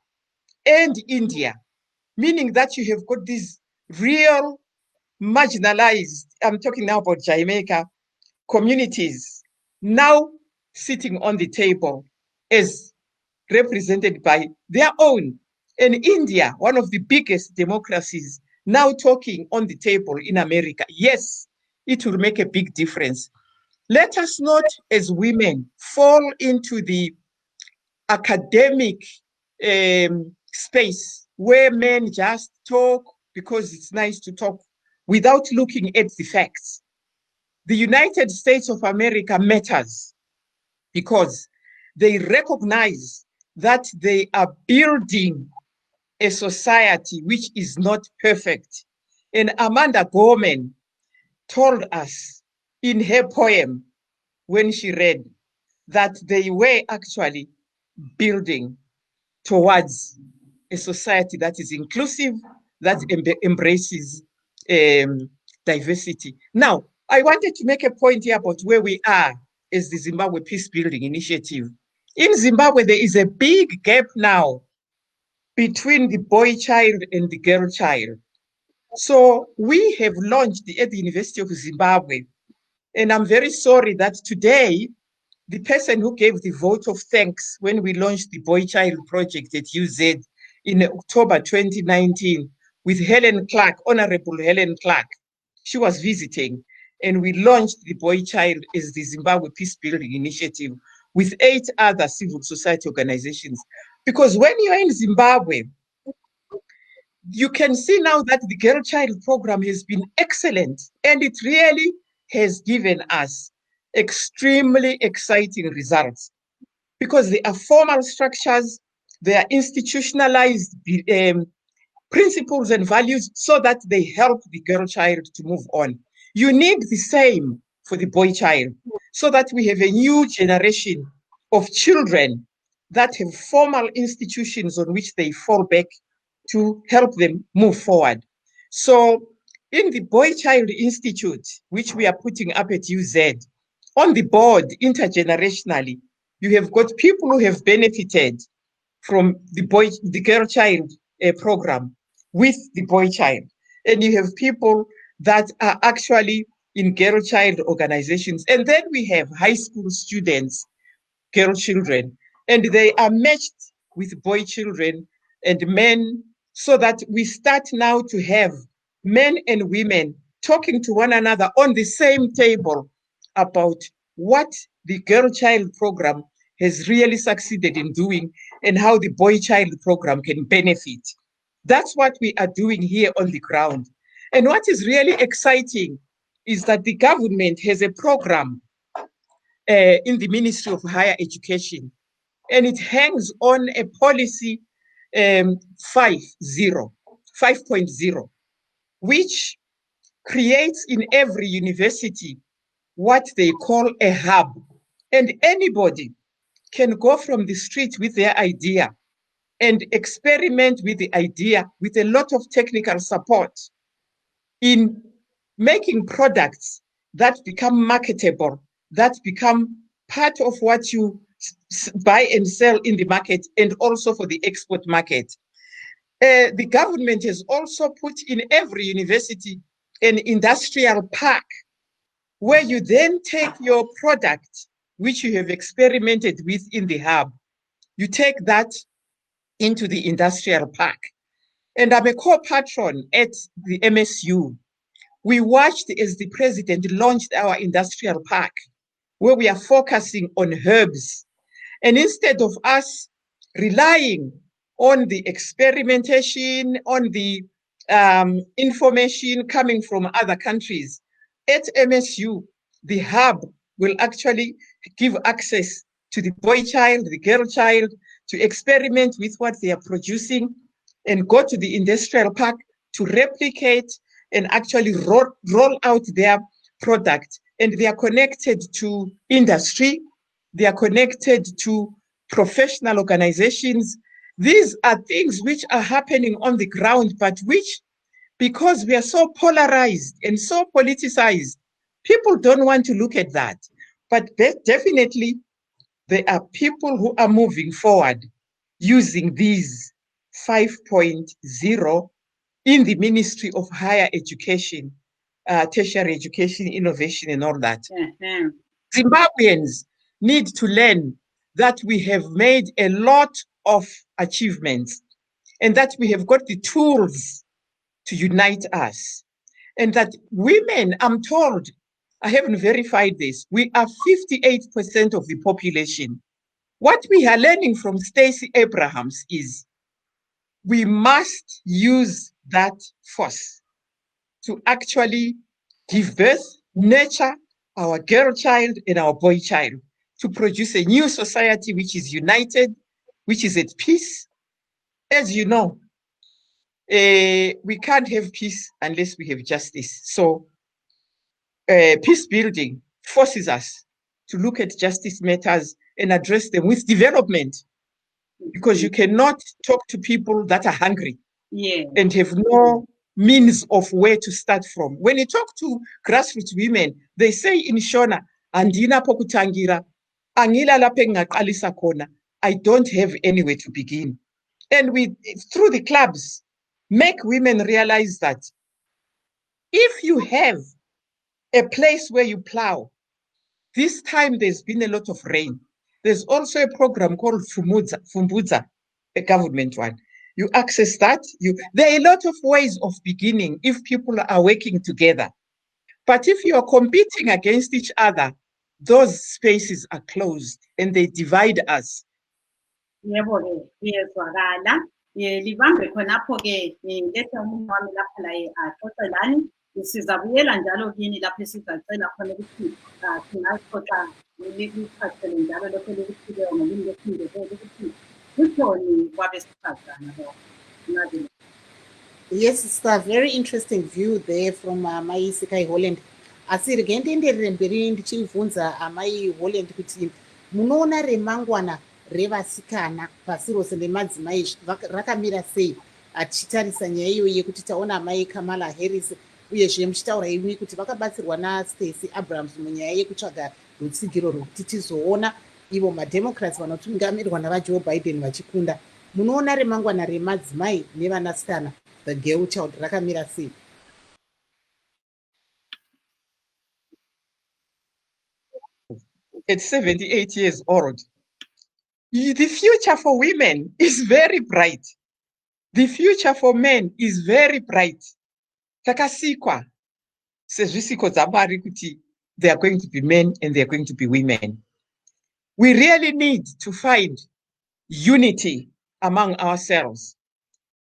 and India, meaning that you have got these real marginalized, I'm talking now about Jamaica, communities now sitting on the table as represented by their own. And India, one of the biggest democracies, now talking on the table in America. Yes, it will make a big difference. Let us not, as women, fall into the academic space where men just talk because it's nice to talk without looking at the facts. The United States of America matters because they recognize that they are building a society which is not perfect. And Amanda Gorman told us in her poem when she read that they were actually building towards a society that is inclusive, that embraces diversity. Now, I wanted to make a point here about where we are as the Zimbabwe Peace Building Initiative. In Zimbabwe, there is a big gap now between the boy child and the girl child. So we have launched at the University of Zimbabwe, and I'm very sorry that today, the person who gave the vote of thanks when we launched the Boy Child Project at UZ in October 2019 with Helen Clark, Honorable Helen Clark, she was visiting, and we launched the Boy Child as the Zimbabwe Peace Building Initiative with 8 other civil society organizations. Because when you are in Zimbabwe, you can see now that the Girl Child program has been excellent, and it really has given us extremely exciting results because they are formal structures, they are institutionalized principles and values so that they help the girl child to move on. You need the same for the boy child so that we have a new generation of children that have formal institutions on which they fall back to help them move forward. So in the Boy Child Institute, which we are putting up at UZ, on the board intergenerationally, you have got people who have benefited from the girl child program with the boy child. And you have people that are actually in girl child organizations. And then we have high school students, girl children, and they are matched with boy children and men so that we start now to have men and women talking to one another on the same table about what the girl child program has really succeeded in doing and how the boy child program can benefit. That's what we are doing here on the ground. And what is really exciting is that the government has a program in the Ministry of Higher Education, and it hangs on a policy 5.0, which creates in every university what they call a hub. And anybody can go from the street with their idea and experiment with the idea with a lot of technical support in making products that become marketable, that become part of what you buy and sell in the market and also for the export market. The government has also put in every university an industrial park where you then take your product, which you have experimented with in the hub, you take that into the industrial park. And I'm a co-patron at the MSU. We watched as the president launched our industrial park, where we are focusing on herbs. And instead of us relying on the experimentation, on the information coming from other countries, at MSU, the hub will actually give access to the boy child, the girl child, to experiment with what they are producing and go to the industrial park to replicate and actually roll out their product. And they are connected to industry, they are connected to professional organizations. These are things which are happening on the ground, but which, because we are so polarized and so politicized, people don't want to look at that. But definitely, there are people who are moving forward using these 5.0 in the Ministry of Higher Education, tertiary education, innovation, and all that. Mm-hmm. Zimbabweans need to learn that we have made a lot of achievements and that we have got the tools to unite us. And that women, I'm told, I haven't verified this, we are 58% of the population. What we are learning from Stacey Abrahams is we must use that force to actually give birth, nurture our girl child and our boy child, to produce a new society which is united, which is at peace. As you know, we can't have peace unless we have justice. So peace building forces us to look at justice matters and address them with development, because you cannot talk to people that are hungry and have no means of where to start from. When you talk to grassroots women, they say in Shona, andina pokutangira, angila lapha engaqalisa khona, I don't have anywhere to begin. And we, through the clubs, make women realize that if you have a place where you plow, this time there's been a lot of rain. There's also a program called Fumbudza, a government one. You access that. There are a lot of ways of beginning if people are working together. But if you are competing against each other, those spaces are closed and they divide us. Yebo-ke, iyezwakala. Libambe khonapho-ke ngilethe umuntu wami lapha la axoxe lani. Sizabuyela njalo kini lapho esizacela khona ukuthi singaxoxa lithathele njalo lokho lokuthikeyo ngolimi lwesiNdebele ukuthi kuthoni kwabesifazana lo. Yes, it's a very interesting view there from Mai Sikai Holland. Asi rigendenderere mberi ndichibvunza amai Holland kuti munoona remangwana revasikana pasi rose nemadzimai rakamira sei tichitarisa nyaya iyoyi yekuti taona amai Kamala Harris uyezve muchitaura imwe kuti vakabatsirwa naStacey Abrams munyaya yekutsvaga rutsigiro rwokuti tizoona ivo mademocrats vanotungamirwa navaJoe Biden vachikunda. Munoona remangwana remadzimai nevanasikana, the girl child, rakamira sei? At 78 years old, the future for women is very bright. The future for men is very bright. Takasikwa, sezvisiko dzamari kuti they are going to be men and they are going to be women. We really need to find unity among ourselves.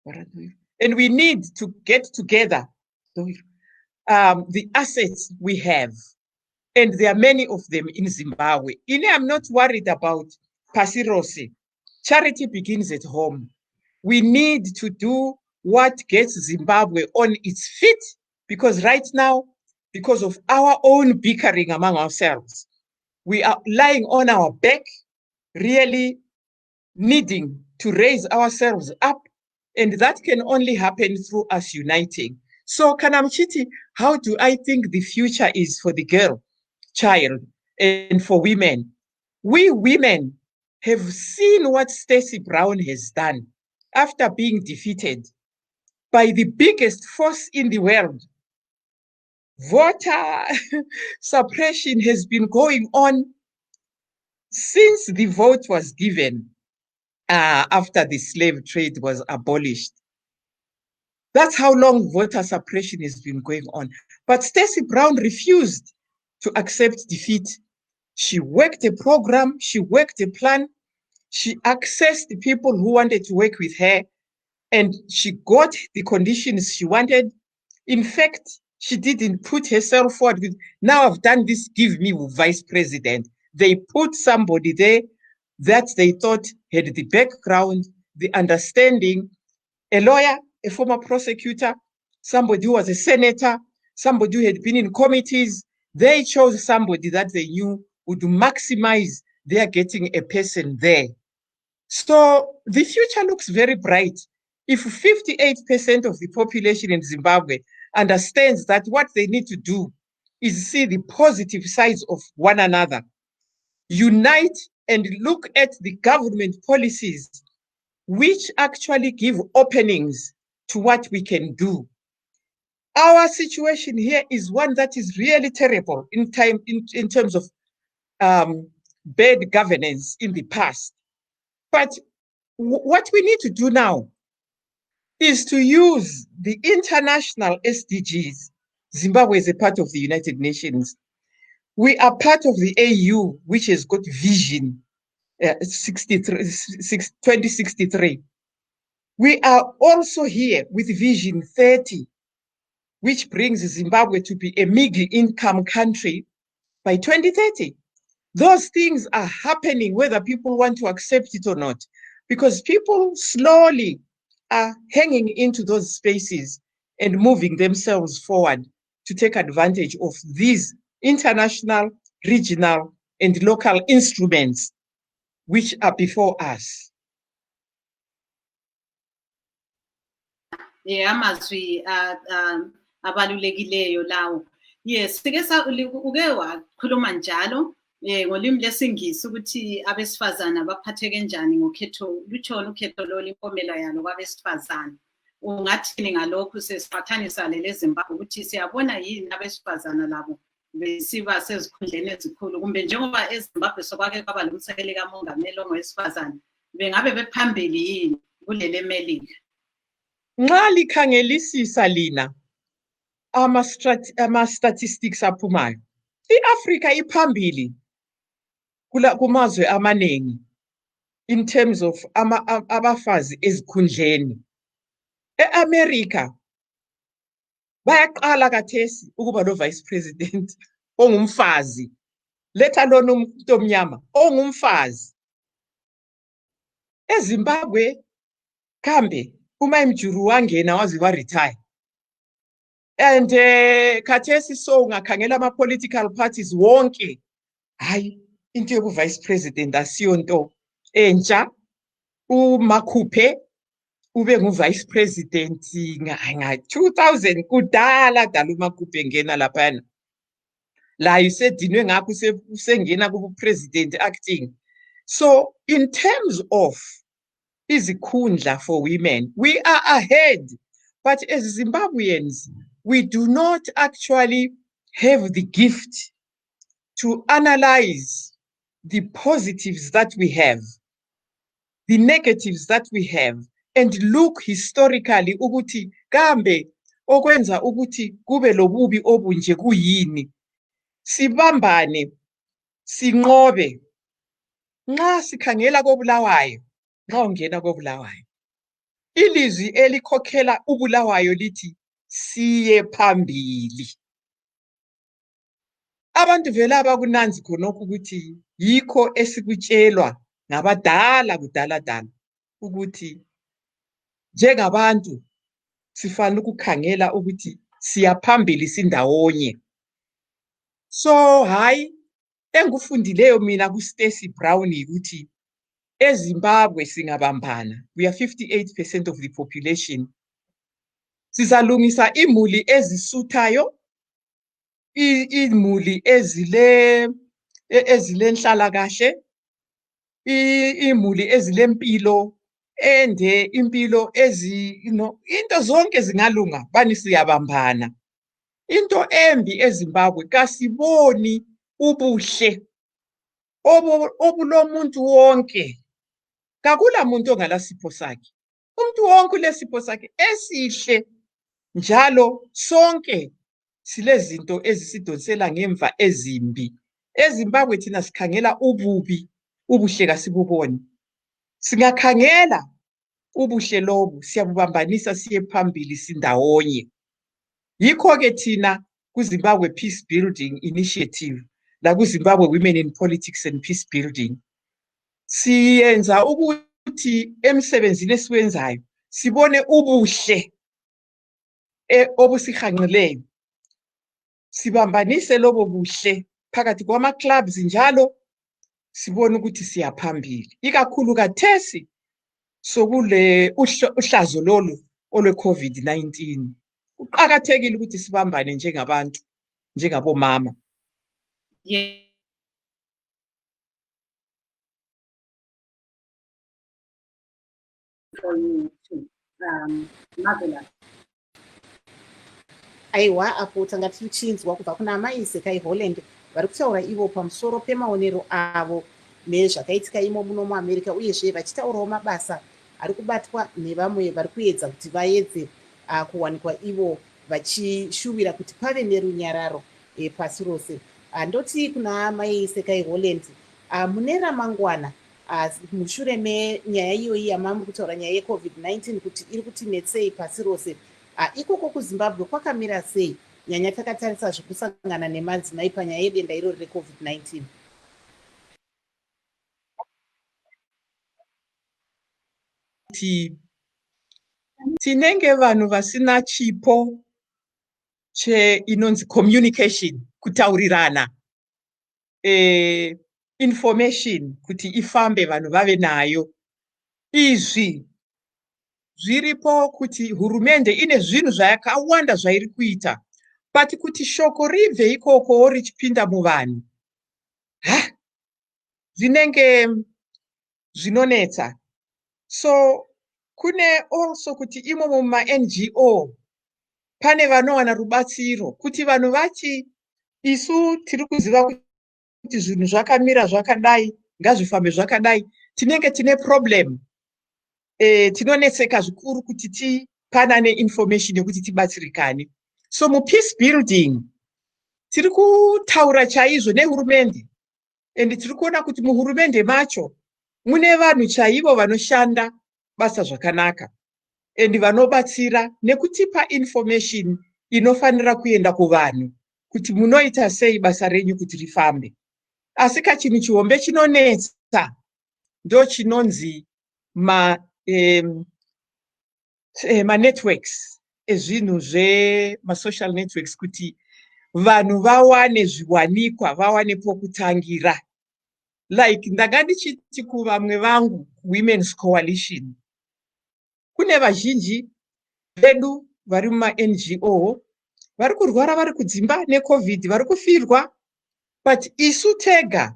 And we need to get together the assets we have. And there are many of them in Zimbabwe. I'm not worried about Pasirosi. Charity begins at home. We need to do what gets Zimbabwe on its feet, because right now, because of our own bickering among ourselves, we are lying on our back, really needing to raise ourselves up, and that can only happen through us uniting. So, Kanamchiti, how do I think the future is for the girl child and for women? We women have seen what Stacey Brown has done after being defeated by the biggest force in the world. Voter suppression has been going on since the vote was given after the slave trade was abolished. That's how long voter suppression has been going on. But Stacey Brown refused to accept defeat. She worked a program, she worked a plan, she accessed the people who wanted to work with her, and she got the conditions she wanted. In fact, she didn't put herself forward with, now I've done this, give me vice president. They put somebody there that they thought had the background, the understanding, a lawyer, a former prosecutor, somebody who was a senator, somebody who had been in committees. They chose somebody that they knew would maximize their getting a person there. So the future looks very bright. If 58% of the population in Zimbabwe understands that what they need to do is see the positive sides of one another, unite and look at the government policies which actually give openings to what we can do. Our situation here is one that is really terrible in terms of bad governance in the past. But what we need to do now is to use the international SDGs. Zimbabwe is a part of the United Nations. We are part of the AU, which has got Vision 2063. We are also here with Vision 30, which brings Zimbabwe to be a middle-income country by 2030. Those things are happening whether people want to accept it or not, because people slowly are hanging into those spaces and moving themselves forward to take advantage of these international, regional, and local instruments which are before us. amazwi abalulekileyo lawo. Yes, uke wakhuluma njalo ngolimi lesiNgisi ukuthi abesifazana baphatheke kanjani ngokhetho lutshona ukhetho impomela yalo kwabesifazana. Ungathini ngalokhu sesiqhathanisa leZimbabwe ukuthi siyabona yini abesifazana labo besiba sezikhundleni ezikhulu kumbe njengoba eZimbabwe sokwake kwaba lomsekeli kamongameli ongowesifazana bengabe bephambili yini kuleli Melika? Nxa likhangelisisa lina ama-statistics aphumayo, i-Afrika iphambili kumazwe amaningi in terms of abafazi ezikhundleni. E-America bayaqala kathesi ukuba lo vice president ongumfazi, let alone umuntu omnyama ongumfazi. EZimbabwe kambe uma imjuru wangena waze wa-retire. And khathesi so ungakhangela ama-political parties wonke, hayi into yobu vice president asiyo nto entsha. uMakhuphe ube ngu-vice president nga-2000 kudala uMakhuphe ngena laphana. La usedinwe ngakho usengena kubu-president acting. So in terms of izikhundla for women, we are ahead. But as Zimbabweans, we do not actually have the gift to analyze the positives that we have, the negatives that we have, and look historically ukuthi kambe okwenza ukuthi kube lobubi obunje kuyini. Sibambane, sinqobe. Nxa sikhangela koBulawayo, nxa ungena koBulawayo, ilizwi elikhokhela uBulawayo lithi siye phambili. Abantu vele abakunanzi khonokho ukuthi yikho esikutshelwa ngabadala kudala ukuthi njengabantu sifanele ukukhangela ukuthi siyaphambili sindawonye. So hayi engufundileyo mina kuStacy Brown ukuthi eZimbabwe singabambana, we are 58% of the population. Sizalungisa imuli ezisuthayo, imuli ezilenhlala kahle, imuli ezilempilo ende, impilo into zonke zingalunga bani siyabambana. Into embi eZimbabwe kasiboni ubuhle obulomuntu wonke. Kakula muntu ongalasipho sakhe. Umuntu wonke ulesipho sakhe esihle. Njalo sonke silezinto ezisidonsela ngemva ezimbi. EZimbabwe thina sikhangela ububi, ubuhle kasibuboni. Singakhangela ubuhle lobu siyabubambanisa siye phambili sindawonye. Yikho ke thina kuZimbabwe Peace Building Initiative la kuZimbabwe Women in Politics and Peace Building siyenza ukuthi emsebenzini esiwenzayo sibone ubuhle obusihanqileyo, sibambanise lobo buhle phakathi kwama-clubs njalo sibone ukuthi siyaphambili. Ikakhulu kathesi sokule uhlazo lolu olwe-COVID-19. Kuqakathekile ukuthi sibambane njengabantu, njengabomama. For you too. Marvelous. Aiwa apo tanga tichichinzwa kubva kuna maiseka eHolland vari kutaura ivo pamusoro pemaonero avo nezvakaitika imo muno muAmerica uyezve vachitaurawo mabasa ari kubatwa nevamwe vari kuedza kuti vaedze kuwanikwa ivo vachishuvira kuti pave nerunyararo pasi rose. Ndoti kuna maiseka eHolland, mune ramangwana mushure menyaya iyoyi yamamuri kutaura nyaya yeCovid-19 kuti iri kutinetsei pasi rose, ikoko kuZimbabwe kwakamira sei nyanya takatarisa zvekusangana nemadzimai panyaya yedenda irori reCovid-19? Tinenge vanhu vasina chipo inonzi communication, kutaurirana, information kuti ifambe vanhu vave nayo. Izvi zviripo kuti hurumende ine zvinhu zvakawanda zvairi kuita, but kuti shoko ribve ikoko richipinda muvanhu zvinenge zvinonetsa. So kune also kuti imomo muma-NGO pane vanowana rubatsiro kuti vanhu vachi isu tiri kuziva kuti zvinhu zvakamira zvakadai, ngazvifambe zvakadai, tinenge tine problem. Tinonetseka zvikuru kuti tipanane information yekuti tibatsirikane. So mu-peace building tiri kutaura chaizvo nehurumende, and tiri kuona kuti muhurumende macho mune vanhu chaivo vanoshanda basa zvakanaka and vanobatsira nekutipa information inofanira kuenda kuvanhu kuti munoita sei basa renyu kuti rifambe. Asi kachinhu chihombe chinonetsa ndo chinonzi ma-networks ezvinhu ma-social networks, kuti vanhu vawane zviwanikwa, vawane pokutangira. Like ndanga ndichiti kuvamwe vangu Women's Coalition, kune vazhinji vedu vari muma-NGO vari kurwara vari kudzimba neCovid, vari kufirwa, but isu tega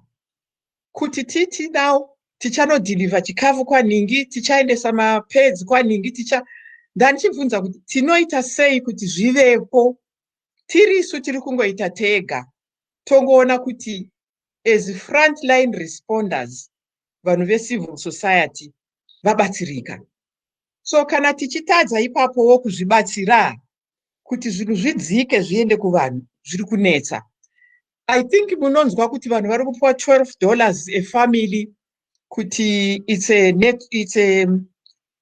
kuti titi now tichanodhilivha chikafu kwaningi, tichaendesa mapedzi kwaningi, ndandichibvunza kuti tinoita sei kuti zvivepo tiri isu tiri kungoita tega, tongoona kuti as frontline responders vanhu vecivil society vabatsirika. So kana tichitadza ipapowo kuzvibatsira kuti zvinhu zvidzike zviende kuvanhu, zviri kunetsa. I think munonzwa kuti vanhu vari kupuwa $12 a family kuti it's a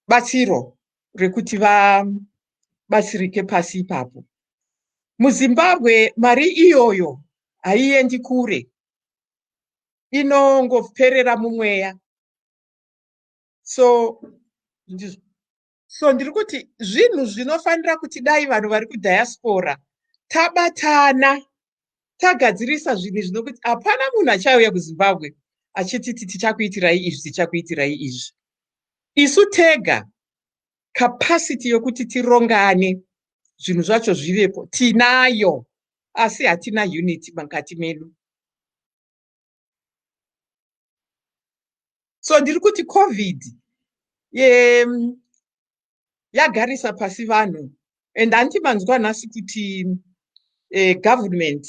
batsiro rekuti vabatsirike pasi ipapo. MuZimbabwe mari iyoyo haiendi kure, inongoperera mumweya. So ndiri kuti zvinhu zvinofanira kuti dai vanhu vari kudiaspora tabatana, tagadzirisa zvinhu zvinokuti hapana munhu achauya kuZimbabwe achititi tichakuitirai izvi, tichakuitirai izvi. Isu tega capacity yokuti tirongane zvinhu zvacho zvivepo tinayo, asi hatina unity mukati medu. So ndiri kuti COVID yagarisa pasi vanhu, and handimanzwa nhasi kuti government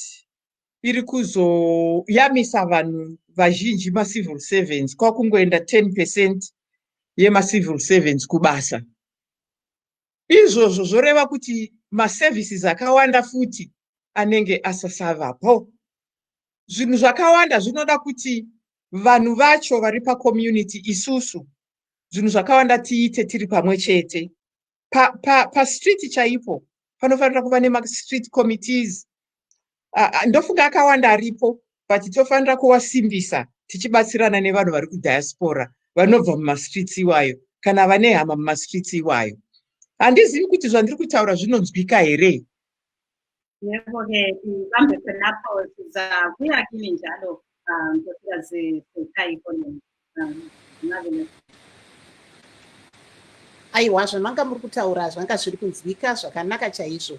iri kuzoyamisa vanhu vazhinji ma-civil servants, kwakungoenda 10% yema-civil servants kubasa. Izvozvo zvoreva kuti ma-services akawanda futi anenge asasavapo. Zvinhu zvakawanda zvinoda kuti vanhu vacho vari pa-community isusu, zvinhu zvakawanda tiite tiri pamwe chete. Pa-street chaipo panofanira kuva nema-street committees. Ndofunga akawanda aripo, but tofanira kuwasimbisa tichibatsirana nevanhu vari kudiaspora vanobva muma-streets iwayo kana vane hama muma-streets iwayo. Handizivi kuti zvandiri kutaura zvinonzwika here. Yebo-ke tihambe khonapho sizabuya kini njalo nkosikazi Khayibona. Aiwa, zvamanga muri kutaura zvanga zviri kunzwika zvakanaka chaizvo.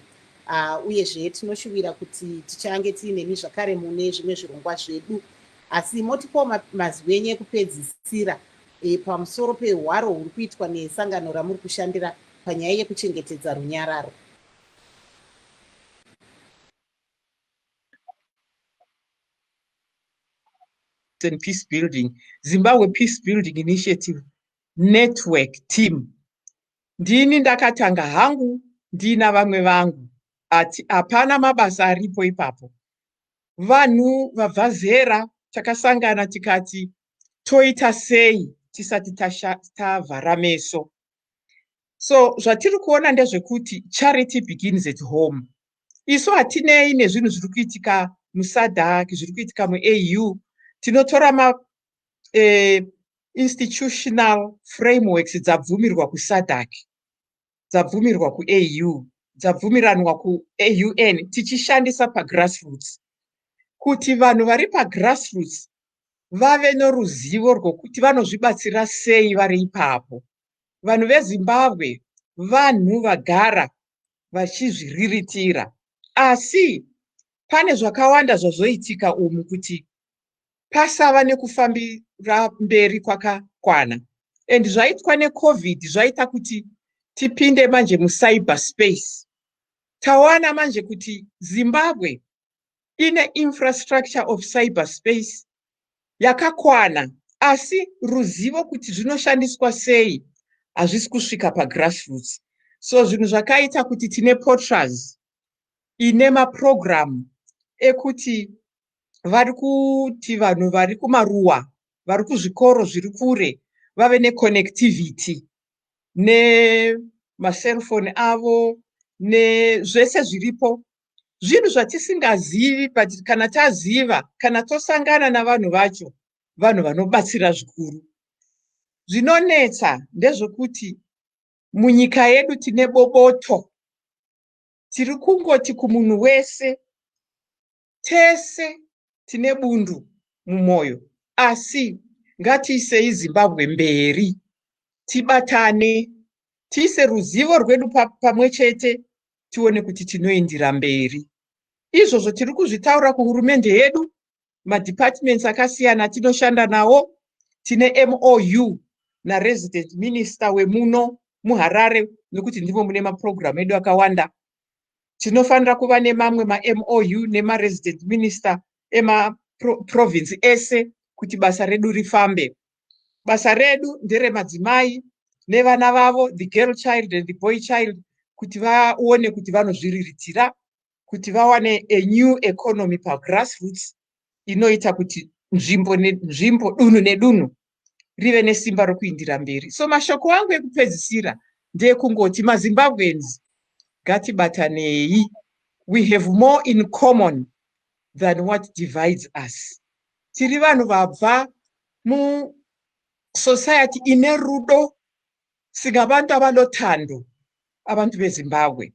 Uyezve tinoshuvira kuti tichange tiinemi zvakare mune zvimwe zvirongwa zvedu, asi motipawo mazwi enyu ekupedzisira pamusoro pehwaro huri kuitwa nesangano ramuri kushandira panyaya yekuchengetedza runyararo. And peace building, Zimbabwe Peace Building Initiative Network Team. Ndini ndakatanga hangu ndina vamwe vangu, ati hapana mabasa aripo ipapo. Vanhu vabva zera takasangana tikati toita sei tisati tavhara meso. So zvatiri kuona ndezvekuti charity begins at home. Isu hatinei nezvinhu zviri kuitika muSADC, zviri kuitika muAU. Tinotora institutional frameworks dzabvumirwa kuSADC, dzabvumirwa kuAU, dzabvumiranwa kuAUN, tichishandisa pagrassroots, kuti vanhu vari pagrassroots vave noruzivo rwokuti vanozvibatsira sei vari ipapo. vanhu vezimbabwe vanhu vagara vachizviriritira, asi pane zvakawanda zvazoitika umu kuti pasava nekufambira mberi kwakakwana. And zvaitwa neCovid zvaita kuti tipinde manje mucyber space. Tawana manje kuti Zimbabwe ine infrastructure of cyber space yakakwana, asi ruzivo kuti zvinoshandiswa sei hazvisi kusvika pagrassroots. So zvinhu zvakaita kuti tine portals ine maprogramu ekuti vari kuti vanhu vari kumaruwa, vari kuzvikoro zviri kure vave neconnectivity nemaselfoni avo nezvese zviripo. Zvinhu zvatisingazivi, but kana taziva, kana tosangana navanhu vacho, vanhu vanobatsira zvikuru. Zvinonetsa ndezvokuti munyika yedu tine boboto. Tiri kungoti kumunhu wese, tese tine bundu mumwoyo, asi ngatiisei Zimbabwe mberi, tibatane, tiise ruzivo rwedu pamwe chete, tione kuti tinoendera mberi. Izvozvo tiri kuzvitaura kuhurumende yedu, madepartments akasiyana tinoshanda nawo. Tine MOU naresident minister wemuno muHarare, nekuti ndimo mune maprogramu edu akawanda. Tinofanira kuva nemamwe ma-MOU nemaresident minister emaprovince ese kuti basa redu rifambe. Basa redu nderemadzimai nevana vavo, the girl child and the boy child, kuti vaone kuti vanozviriritira, kuti vawane a new economy pagrassroots inoita kuti nzvimbo dunhu nedunhu rive nesimba rokuindira mberi. So mashoko angu ekupedzisira ndeekungoti maZimbabweans ngatibatanei. We have more in common than what divides us. Tiri vanhu vabva musociety ine rudo, singabantu abanotando abantu beZimbabwe.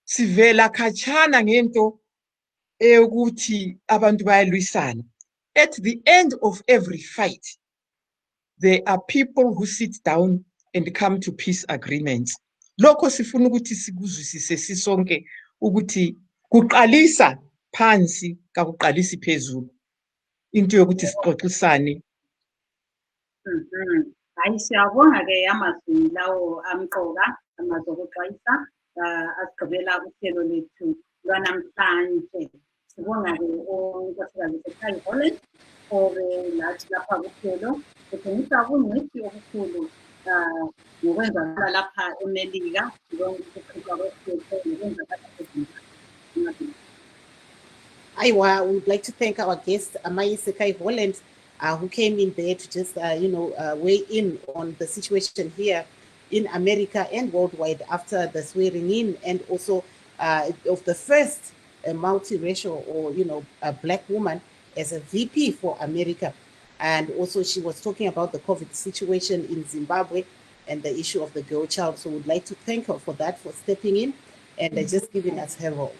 Sivela kachana ngento ekuthi abantu bayalwisana. At the end of every fight, there are people who sit down and come to peace agreements. Lokho sifuna ukuthi sikuzwisise sisonke ukuthi kuqalisa phansi kakuqalisi phezulu. Into yokuthi sixoxisane. Hayi, siyabonga ke amazwi lawo amqoka, amazwi okuxwayisa asigqibela uhlelo lethu lwanamhlanje. Sibonga ke unkosikazi Ekhaya Holland lathi lapha kuhlelo kutshengisa ubungcwethi obukhulu ngokwenzakala lapha eMelika, ukuqhutshwa kwesithethe nokwenzakala kwezinto. Aiwa, we would like to thank our guest, Amayise Ekhaya Holland, who came in there to just, weigh in on the situation here in America and worldwide after the swearing in, and also of the first multiracial or, a black woman as a VP for America. And also she was talking about the COVID situation in Zimbabwe and the issue of the girl child. So we'd like to thank her for that, for stepping in and just giving us her role.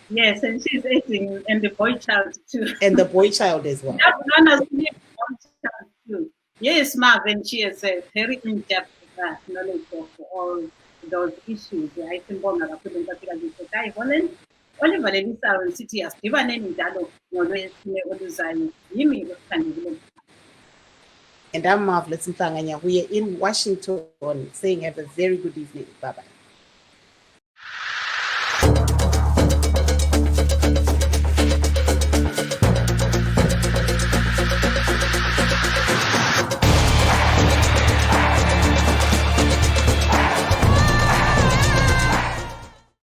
Yes, and she's aiding, and the boy child too. And the boy child as well. Yes, Marvin, she has a very in-depth knowledge of all those issues. I think Oliver Lisa City has given any dialogue. And I'm Marvelous Mtanganya. We are in Washington saying have a very good evening. Bye-bye.